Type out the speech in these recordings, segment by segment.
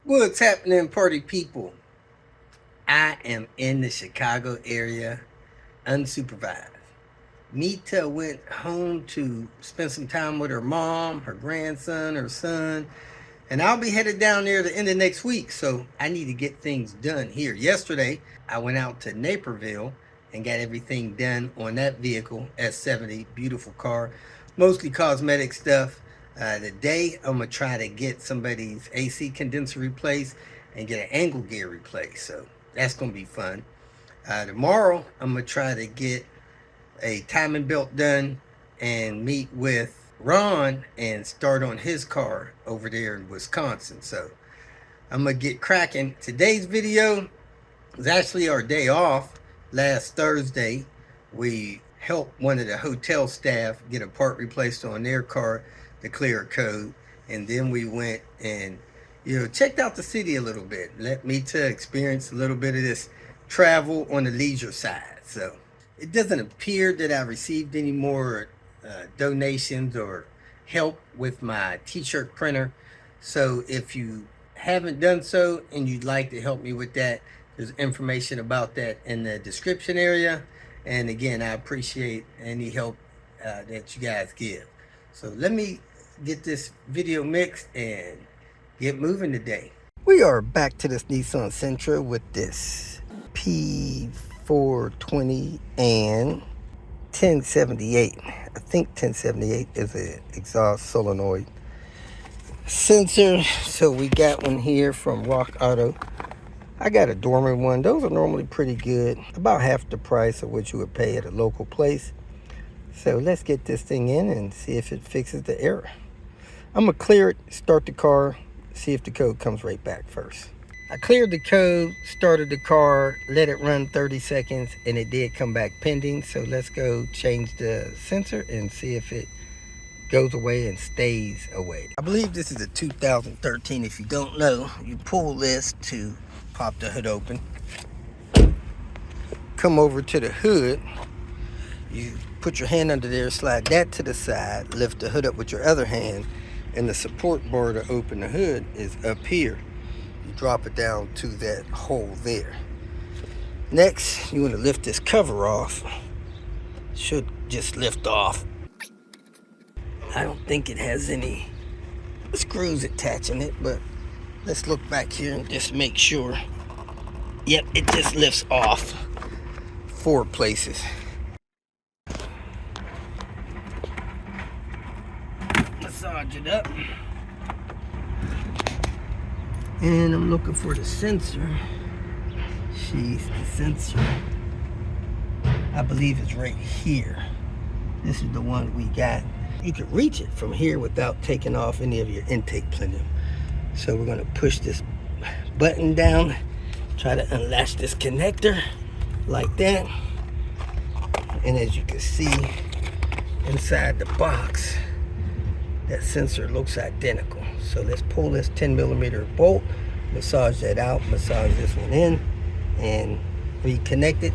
What's happening, party people? I am in the Chicago area, unsupervised. Nita went home to spend some time with her mom, her grandson, her son, and I'll be headed down there the end of next week, so I need to get things done here. Yesterday, I went out to Naperville and got everything done on that vehicle, S70, beautiful car, mostly cosmetic stuff. Today, I'm going to try to get somebody's AC condenser replaced and get an angle gear replaced, so that's going to be fun. Tomorrow, I'm going to try to get a timing belt done and meet with Ron and start on his car over there in Wisconsin. So I'm gonna get cracking. Today's video is actually our day off. Last Thursday we helped one of the hotel staff get a part replaced on their car to clear a code, and then we went and checked out the city a little bit. Let me to experience a little bit of this travel on the leisure side. So it doesn't appear that I received any more donations or help with my t-shirt printer. So if you haven't done so and you'd like to help me with that, there's information about that in the description area. And again, I appreciate any help that you guys give. So let me get this video mixed and get moving today. We are back to this Nissan Sentra with this P420 and 1078. I think 1078 is an exhaust solenoid sensor. So we got one here from Rock Auto. I got a dormant one. Those are normally pretty good, about half the price of what you would pay at a local place. So let's get this thing in and see if it fixes the error. I'm gonna clear it, start the car, see if the code comes right back first. I cleared the code, started the car, let it run 30 seconds, and it did come back pending. So let's go change the sensor and see if it goes away and stays away. I believe this is a 2013. If you don't know, you pull this to pop the hood open. Come over to the hood. You put your hand under there, slide that to the side, lift the hood up with your other hand, and the support bar to open the hood is up here. Drop it down to that hole there. Next, you want to lift this cover off. Should just lift off. I don't think it has any screws attaching it, but let's look back here and just make sure. Yep, it just lifts off 4 places. Massage it up. And I'm looking for the sensor. She's the sensor. I believe it's right here. This is the one we got. You can reach it from here without taking off any of your intake plenum. So we're gonna push this button down, try to unlatch this connector like that. And as you can see inside the box, that sensor looks identical. So let's pull this 10mm bolt, massage that out, massage this one in, and reconnect it.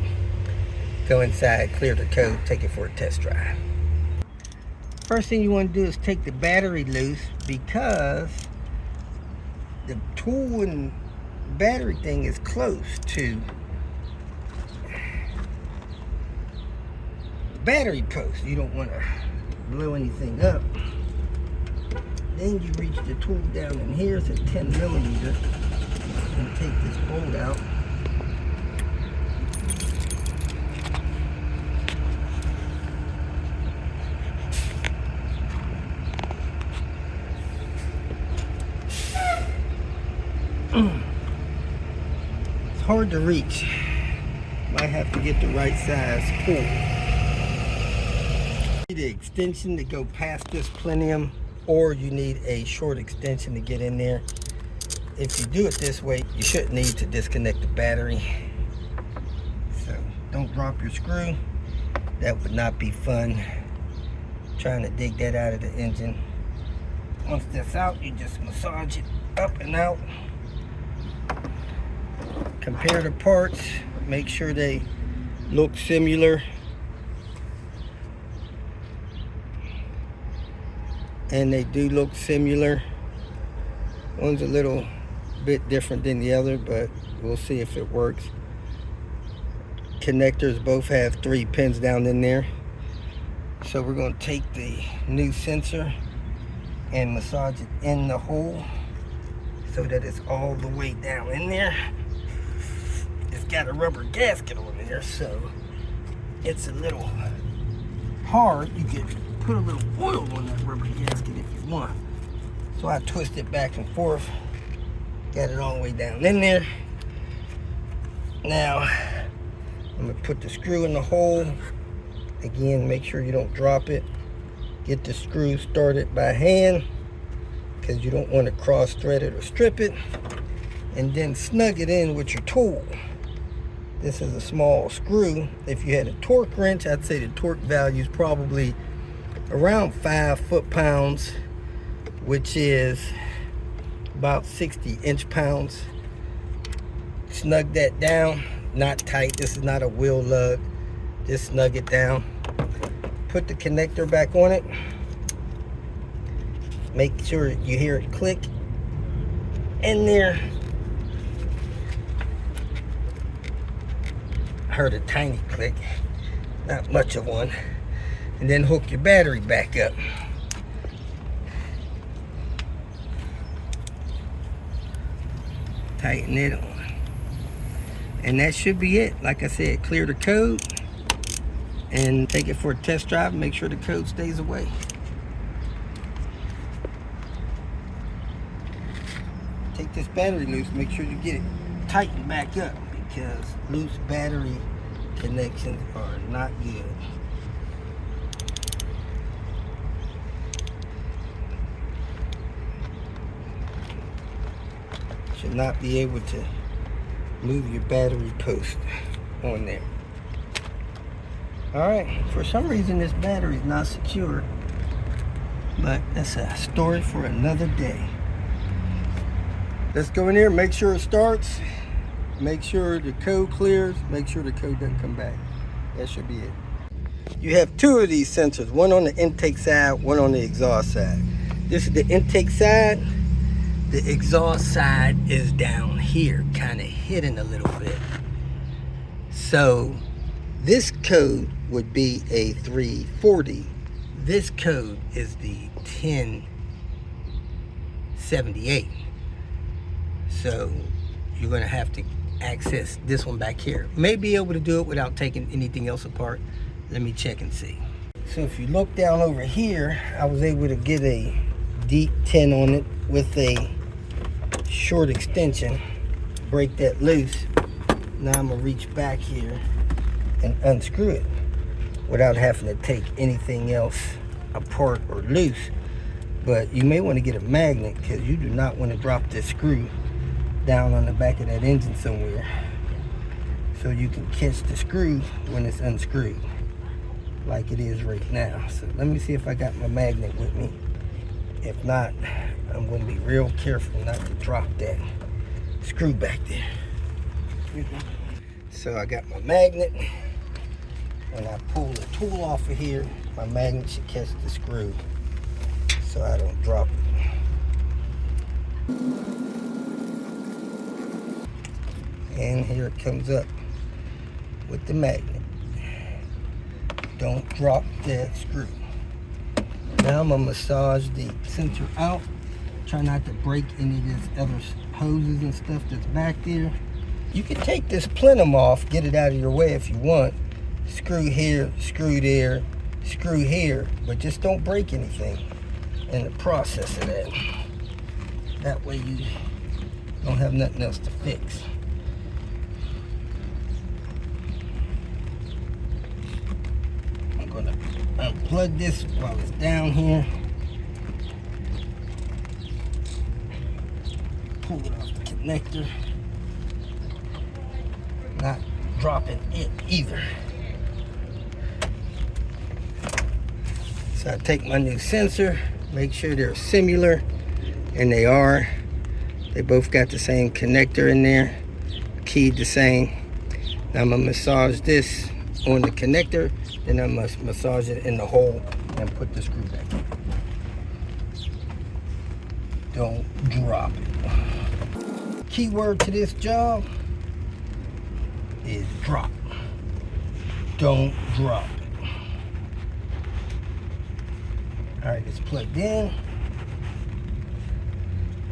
Go inside, clear the code, take it for a test drive. First thing you want to do is take the battery loose, because the tool and battery thing is close to the battery post. You don't want to blow anything up. Then you reach the tool down in here, it's a 10mm, and take this bolt out. It's hard to reach. Might have to get the right size pull. You need an extension to go past this plenum, or you need a short extension to get in there. If you do it this way, you shouldn't need to disconnect the battery. So don't drop your screw. That would not be fun, trying to dig that out of the engine. Once that's out, you just massage it up and out. Compare the parts, make sure they look similar. And they do look similar. One's a little bit different than the other, but we'll see if it works. Connectors both have 3 pins down in there. So we're going to take the new sensor and massage it in the hole so that it's all the way down in there. It's got a rubber gasket on there, so it's a little hard. You can put a little oil on that rubber gasket if you want. So I twist it back and forth, got it all the way down in there. Now I'm gonna put the screw in the hole. Again, make sure you don't drop it. Get the screw started by hand because you don't want to cross thread it or strip it. And then snug it in with your tool. This is a small screw. If you had a torque wrench, I'd say the torque value is probably around 5 foot-pounds, which is about 60 inch-pounds. Snug that down, not tight. This is not a wheel lug. Just snug it down. Put the connector back on it. Make sure you hear it click in there. I heard a tiny click, not much of one. And then hook your battery back up. Tighten it on. And that should be it. Like I said, clear the code and take it for a test drive and make sure the code stays away. Take this battery loose, make sure you get it tightened back up because loose battery connections are not good. Should not be able to move your battery post on there. Alright, for some reason this battery is not secure, but that's a story for another day. Let's go in there, make sure it starts, make sure the code clears, make sure the code doesn't come back. That should be it. You have 2 of these sensors, one on the intake side, one on the exhaust side. This is the intake side. The exhaust side is down here, kind of hidden a little bit. So this code would be a 340. This code is the 1078. So you're going to have to access this one back here. May be able to do it without taking anything else apart. Let me check and see. So if you look down over here, I was able to get a deep 10 on it with a short extension. Break that loose. Now I'm going to reach back here and unscrew it without having to take anything else apart or loose. But you may want to get a magnet because you do not want to drop this screw down on the back of that engine somewhere, so you can catch the screw when it's unscrewed like it is right now. So let me see if I got my magnet with me. If not, I'm going to be real careful not to drop that screw back there. So I got my magnet. When I pull the tool off of here, my magnet should catch the screw so I don't drop it. And here it comes up with the magnet. Don't drop that screw. Now I'm gonna massage the sensor out. Try not to break any of this other hoses and stuff that's back there. You can take this plenum off, get it out of your way if you want. Screw here, screw there, screw here, but just don't break anything in the process of that. That way you don't have nothing else to fix. I'm gonna unplug this while it's down here. Pull it off the connector. Not dropping it either. So I take my new sensor, make sure they're similar, and they are. They both got the same connector in there, keyed the same. Now I'm gonna massage this on the connector, then I must massage it in the hole and put the screw back in. Don't drop it. keyword to this job is drop. Don't drop it. Alright, it's plugged in.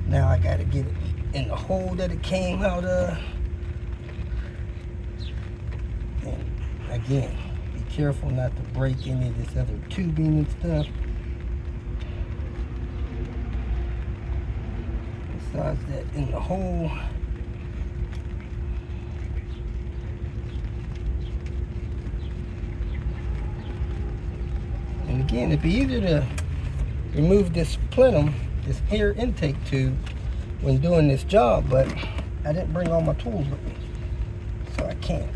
Now I gotta get it in the hole that it came out of. And again, be careful not to break any of this other tubing and stuff. Besides that, in the hole. And again, it'd be easier to remove this plenum, this air intake tube, when doing this job, but I didn't bring all my tools with me, so I can't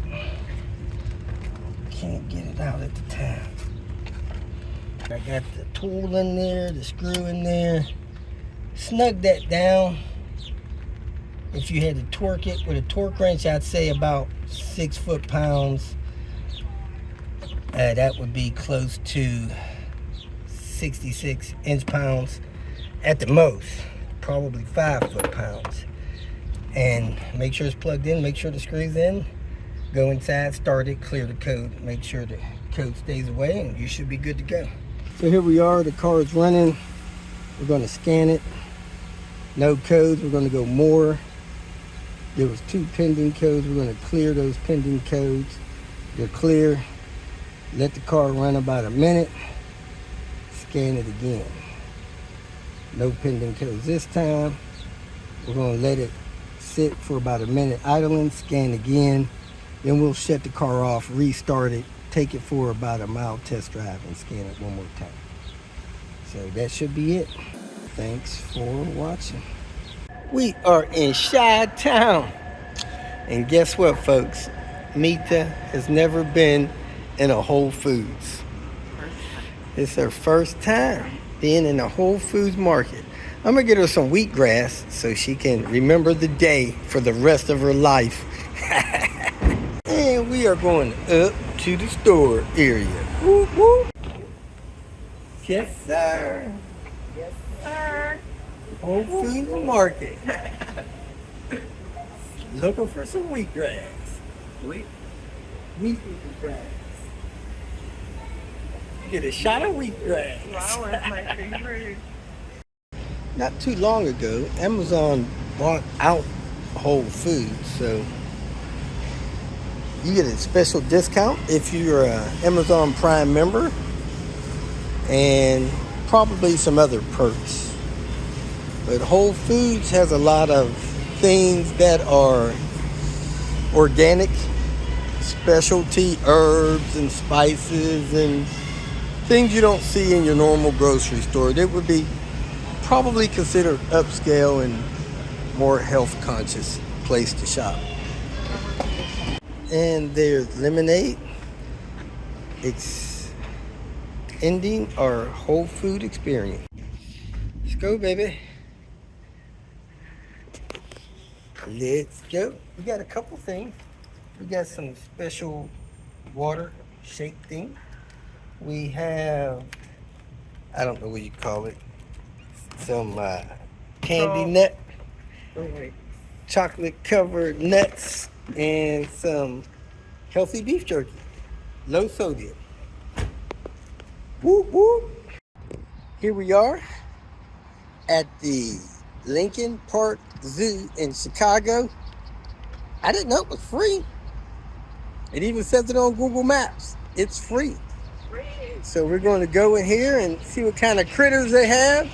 get it out at the time. I got the tool in there, the screw in there. Snug that down. If you had to torque it with a torque wrench, I'd say about 6 foot-pounds. That would be close to 66 inch-pounds at the most, probably 5 foot-pounds. And make sure it's plugged in, make sure the screw's in, go inside, start it, clear the code, make sure the code stays away, and you should be good to go. So here we are, the car is running. We're going to scan it. No codes, we're going to go more. There was 2 pending codes. We're going to clear those pending codes. They're clear. Let the car run about a minute. Scan it again. No pending codes this time. We're going to let it sit for about a minute idling, scan again. Then we'll shut the car off, restart it, take it for about a mile test drive, and scan it one more time. So that should be it. Thanks for watching. We are in Chi-Town. And guess what, folks? Mita has never been in a Whole Foods. It's her first time being in a Whole Foods market. I'm going to get her some wheatgrass so she can remember the day for the rest of her life. And we are going up to the store area. Whoop, whoop. Yes, sir. Yes, sir. Whole Foods Market. Looking for some wheatgrass. Wheatgrass. Get a shot of wheatgrass. Wow, that's my favorite. Not too long ago, Amazon bought out Whole Foods, so you get a special discount if you're an Amazon Prime member, and probably some other perks. But Whole Foods has a lot of things that are organic, specialty herbs and spices and things you don't see in your normal grocery store. That would be probably considered upscale and more health conscious place to shop. And there's lemonade. It's ending our Whole Food experience. Let's go, baby. Let's go. We got a couple things. We got some special water shake thing. We have, I don't know what you call it, some candy nut, chocolate covered nuts, and some healthy beef jerky, low sodium. Whoop whoop. Here we are at the Lincoln Park Zoo in Chicago. I didn't know it was free. It even says it on Google Maps. It's free. So we're going to go in here and see what kind of critters they have,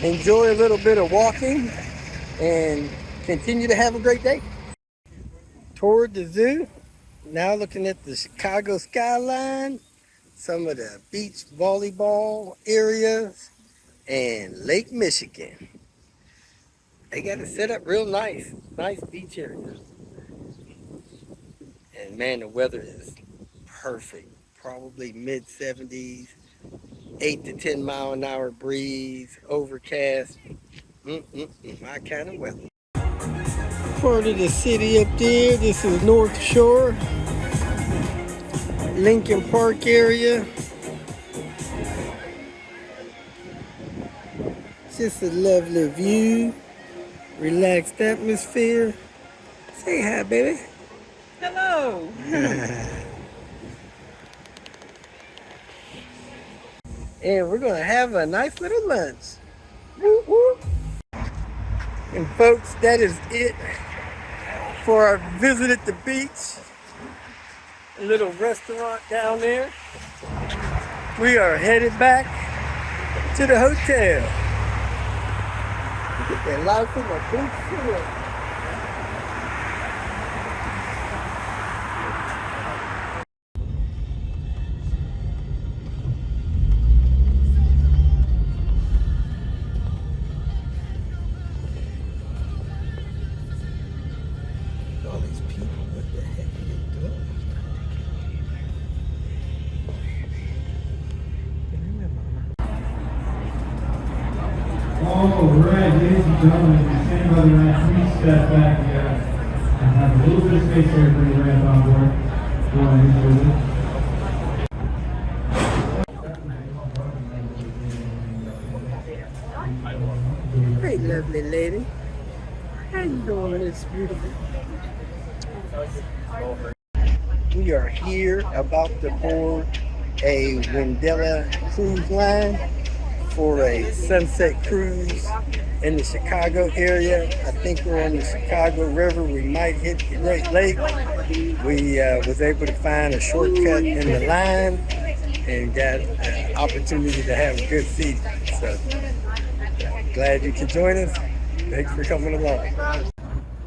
enjoy a little bit of walking, and continue to have a great day. Toward the zoo, now looking at the Chicago skyline, some of the beach volleyball areas, and Lake Michigan. They got it set up real nice. Nice beach area. And man, the weather is perfect. Probably mid 70s, 8 to 10 mile an hour breeze, overcast. My kind of weather. Part of the city up there, this is North Shore, Lincoln Park area. Just a lovely view. Relaxed atmosphere. Say hi, baby. Hello. And we're gonna have a nice little lunch. Woo woo. And folks, that is it for our visit at the beach. A little restaurant down there. We are headed back to the hotel. Get that life in my boots. All these people, what the heck are they doing? All right, ladies and gentlemen, stand by the line, please step back here. I have a little bit of space here for the ramp on board. Go on, enjoy Hey, lovely lady. How you doing? It's beautiful. We are here about to board a Wendella cruise line for a sunset cruise in the Chicago area. I think we're on the Chicago River. We might hit the Great Lake. We was able to find a shortcut in the line and got an opportunity to have a good seat. So glad you could join us. Thanks for coming along.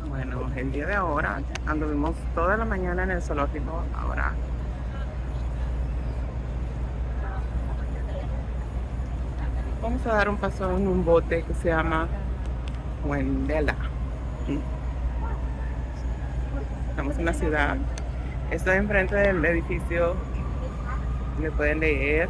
Bueno, el día de ahora anduvimos toda la mañana en el zoológico. Ahora vamos a dar un paseo en un bote que se llama Wendella. Estamos en la ciudad. Estoy enfrente del edificio. Me pueden leer.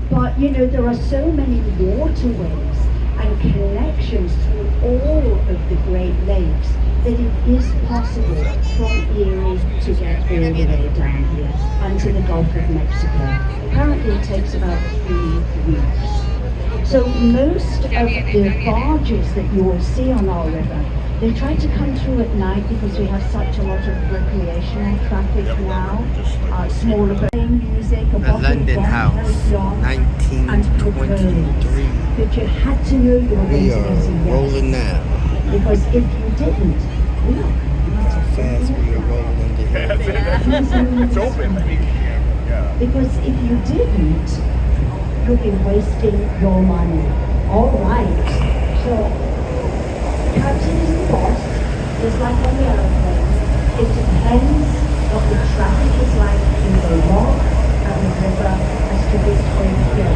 But you know, there are so many waterways and connections through all of the Great Lakes that it is possible from Erie to get all the way down here and to the Gulf of Mexico. Currently it takes about 3 weeks. So most of the barges that you will see on our river, they try to come through at night because we have such a lot of recreational traffic now. Smaller music, a London House, 1923. But you had to know you were going We to are visit it. rolling now. Because if you didn't, look. How fast we are rolling into here. It's open. Because if you didn't, you'll be wasting your money. All right. So, captain is the boss, just like on the airplane. It depends what the traffic is like in the lock and the river as to which way to go.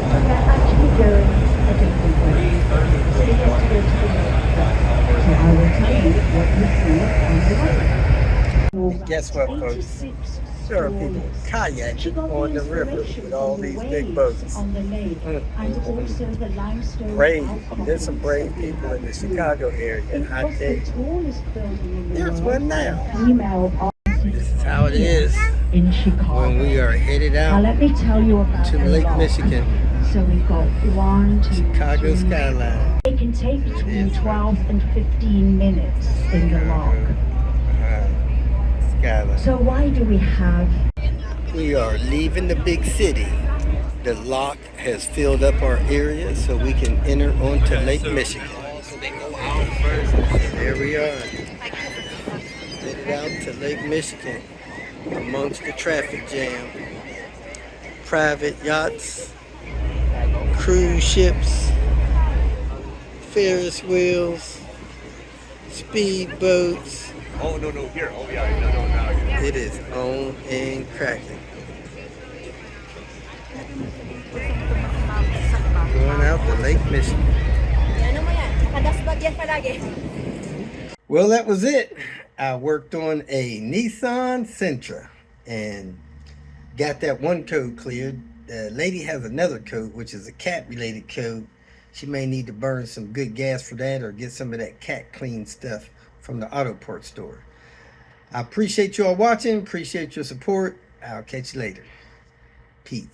But they're actually going a different way. So you have to go to the left. So I will tell you what you see on the right. Guess what, folks? There are people kayaking on the river with all these big boats. On the lake, and also the limestone. Brave. There's some brave people in the Chicago area. I tell you. There's one now. This is how it is in Chicago. when we are headed Now out let me tell you about to the Lake lock. Michigan, So we've got 1, 2, Chicago 3. skyline. It can take between 12 and 15 minutes in the lock. Skyline. So why do we have? We are leaving the big city. The lock has filled up our area so we can enter onto Lake Michigan. There we are. Headed out to Lake Michigan amongst the traffic jam. Private yachts, cruise ships, Ferris wheels, speed boats. Oh, no, here. Oh, yeah, no, now. Yeah. It is on and cracking. Going out to Lake Michigan. Well, that was it. I worked on a Nissan Sentra and got that one code cleared. The lady has another code, which is a cat-related code. She may need to burn some good gas for that or get some of that cat clean stuff from the auto parts store. I appreciate you all watching. Appreciate your support. I'll catch you later. Peace.